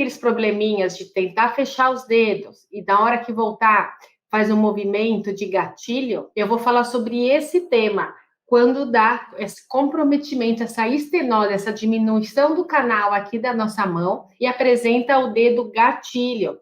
aqueles probleminhas de tentar fechar os dedos e na hora que voltar faz um movimento de gatilho, eu vou falar sobre esse tema. Quando dá esse comprometimento, essa estenose, essa diminuição do canal aqui da nossa mão e apresenta o dedo gatilho.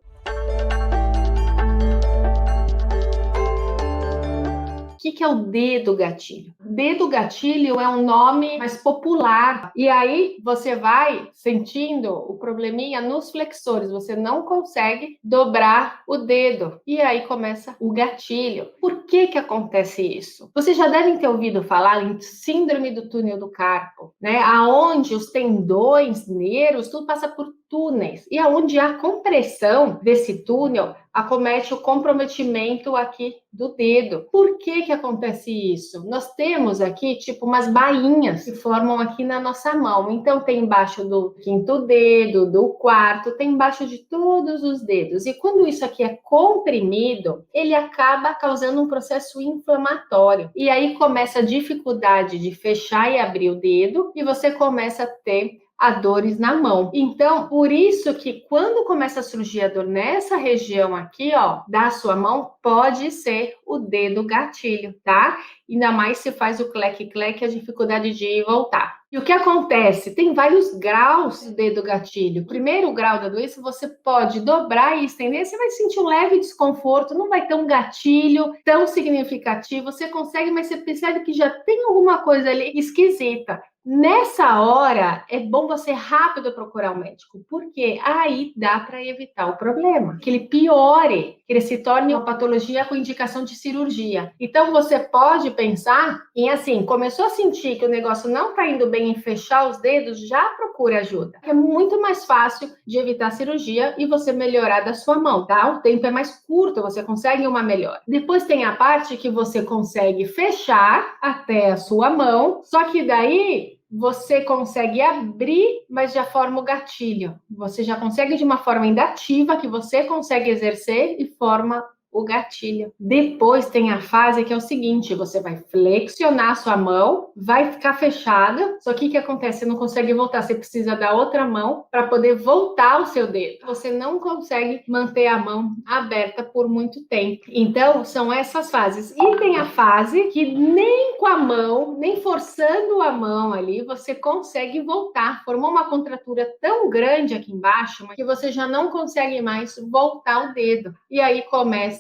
O que é o dedo gatilho? Dedo gatilho é um nome mais popular. E aí você vai sentindo o probleminha nos flexores. Você não consegue dobrar o dedo. E aí começa o gatilho. Por que acontece isso? Vocês já devem ter ouvido falar em síndrome do túnel do carpo, né? Aonde os tendões, nervos, tudo passa por túneis. E aonde há compressão desse túnel, acomete o comprometimento aqui do dedo. Por que acontece isso? Nós temos aqui, tipo, umas bainhas que formam aqui na nossa mão. Então, tem embaixo do quinto dedo, do quarto, tem embaixo de todos os dedos. E quando isso aqui é comprimido, ele acaba causando um processo inflamatório. E aí começa a dificuldade de fechar e abrir o dedo, e você começa a ter a dores na mão. Então, por isso que quando começa a surgir a dor nessa região aqui, ó, da sua mão, pode ser o dedo gatilho, tá? Ainda mais se faz o cleque-cleque, a dificuldade de ir e voltar. E o que acontece? Tem vários graus do dedo gatilho. Primeiro grau da doença, você pode dobrar e estender, você vai sentir um leve desconforto, não vai ter um gatilho tão significativo, você consegue, mas você percebe que já tem alguma coisa ali esquisita. Nessa hora, é bom você rápido procurar um médico, porque aí dá para evitar o problema, que ele piore, que ele se torne uma patologia com indicação de cirurgia. Então, você pode pensar em assim, começou a sentir que o negócio não está indo bem em fechar os dedos, já procure ajuda. É muito mais fácil de evitar a cirurgia e você melhorar da sua mão, tá? O tempo é mais curto, você consegue uma melhora. Depois tem a parte que você consegue fechar até a sua mão, só que daí você consegue abrir, mas já forma o gatilho. Você já consegue de uma forma indativa, que você consegue exercer e forma o gatilho. Depois tem a fase que é o seguinte, você vai flexionar a sua mão, vai ficar fechada, só que o que acontece? Você não consegue voltar, você precisa da outra mão para poder voltar o seu dedo. Você não consegue manter a mão aberta por muito tempo. Então, são essas fases. E tem a fase que nem com a mão, nem forçando a mão ali, você consegue voltar. Formou uma contratura tão grande aqui embaixo, que você já não consegue mais voltar o dedo. E aí começa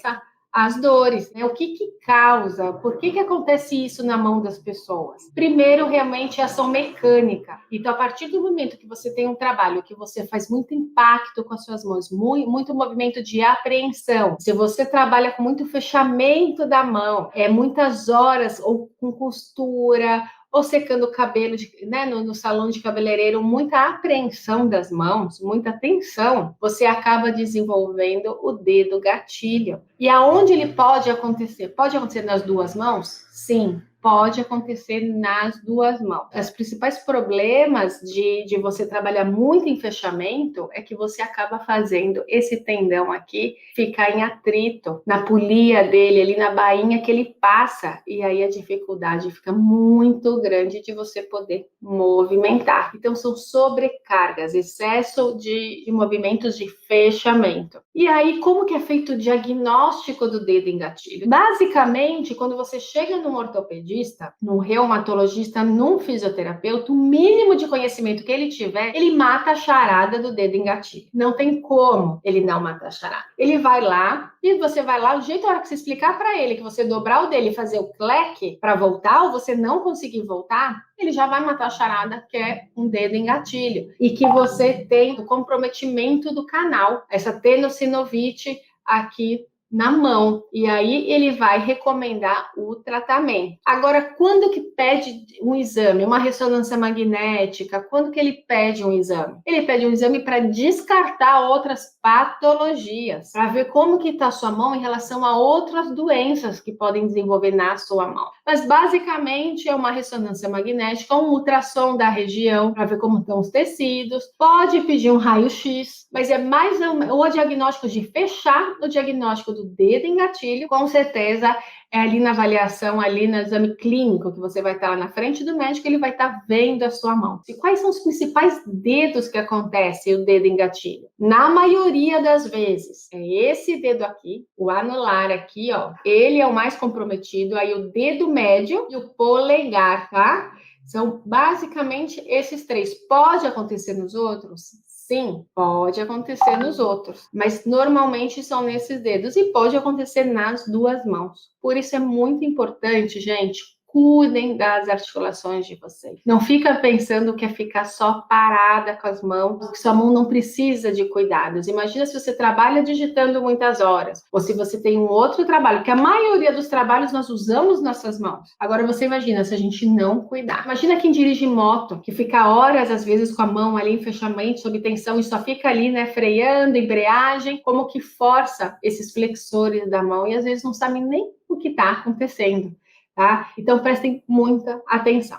as dores, né? O que causa? Por que acontece isso na mão das pessoas? Primeiro, realmente, é ação mecânica. Então, a partir do momento que você tem um trabalho que você faz muito impacto com as suas mãos, muito movimento de apreensão, se você trabalha com muito fechamento da mão, muitas horas ou com costura, ou secando o cabelo, né, no salão de cabeleireiro, muita apreensão das mãos, muita tensão, você acaba desenvolvendo o dedo gatilho. E aonde ele pode acontecer? Pode acontecer nas duas mãos? Sim, pode acontecer nas duas mãos. Os principais problemas de você trabalhar muito em fechamento é que você acaba fazendo esse tendão aqui ficar em atrito, na polia dele, ali na bainha que ele passa, e aí a dificuldade fica muito grande de você poder movimentar. Então, são sobrecargas, excesso de movimentos de fechamento. E aí, como que é feito o diagnóstico do dedo em gatilho? Basicamente, quando você chega num ortopedista, num reumatologista, num fisioterapeuta, o mínimo de conhecimento que ele tiver, ele mata a charada do dedo em gatilho. Não tem como ele não matar a charada. Ele vai lá, e você vai lá, o jeito a hora que você explicar para ele que você dobrar o dele e fazer o cleque para voltar, ou você não conseguir voltar, ele já vai matar a charada, que é um dedo em gatilho. E que você tem o comprometimento do canal, essa tenossinovite aqui na mão, e aí ele vai recomendar o tratamento. Agora, quando que pede um exame, uma ressonância magnética, quando que ele pede um exame? Ele pede um exame para descartar outras patologias, para ver como que está a sua mão em relação a outras doenças que podem desenvolver na sua mão. Mas, basicamente, é uma ressonância magnética, um ultrassom da região, para ver como estão os tecidos, pode pedir um raio-x, mas é mais o diagnóstico de fechar, o diagnóstico do dedo em gatilho, com certeza é ali na avaliação, ali no exame clínico, que você vai estar lá na frente do médico, ele vai estar vendo a sua mão. E quais são os principais dedos que acontece o dedo em gatilho? Na maioria das vezes, é esse dedo aqui, o anular aqui, ó, ele é o mais comprometido, aí o dedo médio e o polegar, tá? São basicamente esses três. Pode acontecer nos outros? Sim, pode acontecer nos outros, mas normalmente são nesses dedos e pode acontecer nas duas mãos. Por isso é muito importante, gente, cuidem das articulações de vocês. Não fica pensando que é ficar só parada com as mãos, que sua mão não precisa de cuidados. Imagina se você trabalha digitando muitas horas, ou se você tem um outro trabalho, que a maioria dos trabalhos nós usamos nossas mãos. Agora você imagina se a gente não cuidar. Imagina quem dirige moto, que fica horas às vezes com a mão ali em fechamento, sob tensão, e só fica ali, né, freando, embreagem, como que força esses flexores da mão e às vezes não sabe nem o que está acontecendo. Tá? Então prestem muita atenção.